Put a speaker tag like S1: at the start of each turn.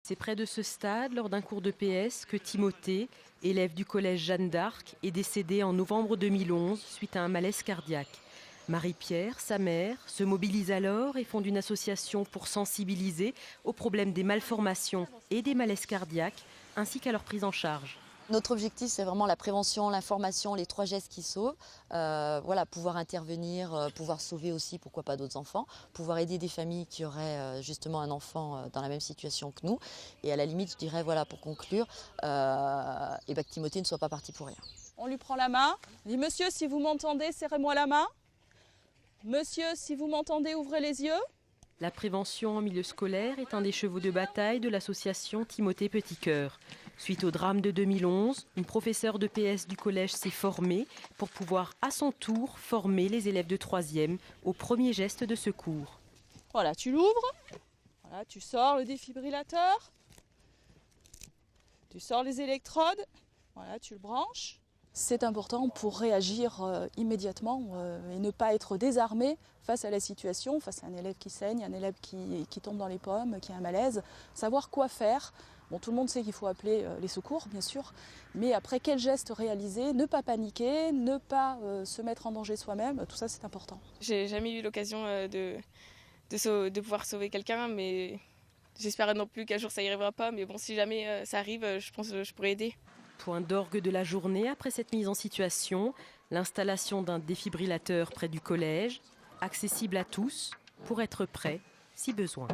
S1: C'est près de ce stade, lors d'un cours de PS, que Timothée, élève du collège Jeanne d'Arc, est décédé en novembre 2011 suite à un malaise cardiaque. Marie-Pierre, sa mère, se mobilise alors et fonde une association pour sensibiliser aux problèmes des malformations et des malaises cardiaques, ainsi qu'à leur prise en charge.
S2: Notre objectif, c'est vraiment la prévention, l'information, les 3 gestes qui sauvent. Voilà, pouvoir intervenir, pouvoir sauver aussi, pourquoi pas d'autres enfants, pouvoir aider des familles qui auraient justement un enfant dans la même situation que nous. Et à la limite, je dirais, voilà, pour conclure, que Timothée ne soit pas parti pour rien.
S3: On lui prend la main, on dit « Monsieur, si vous m'entendez, serrez-moi la main. Monsieur, si vous m'entendez, ouvrez les yeux. »
S1: La prévention en milieu scolaire est un des chevaux de bataille de l'association Timothée Petitcœur. Suite au drame de 2011, une professeure de PS du collège s'est formée pour pouvoir à son tour former les élèves de 3e aux premiers gestes de secours.
S3: Voilà, tu l'ouvres, voilà, tu sors le défibrillateur, tu sors les électrodes, voilà, tu le branches. C'est important pour réagir immédiatement et ne pas être désarmé face à la situation, face à un élève qui saigne, un élève qui tombe dans les pommes, qui a un malaise, savoir quoi faire. Bon, tout le monde sait qu'il faut appeler les secours, bien sûr, mais après, quel geste réaliser, ne pas paniquer, ne pas se mettre en danger soi-même, tout ça c'est important.
S4: J'ai jamais eu l'occasion de pouvoir sauver quelqu'un, mais j'espère non plus qu'un jour ça n'y arrivera pas, mais bon, si jamais ça arrive, je pense que je pourrais aider.
S1: Point d'orgue de la journée après cette mise en situation, l'installation d'un défibrillateur près du collège, accessible à tous, pour être prêt si besoin.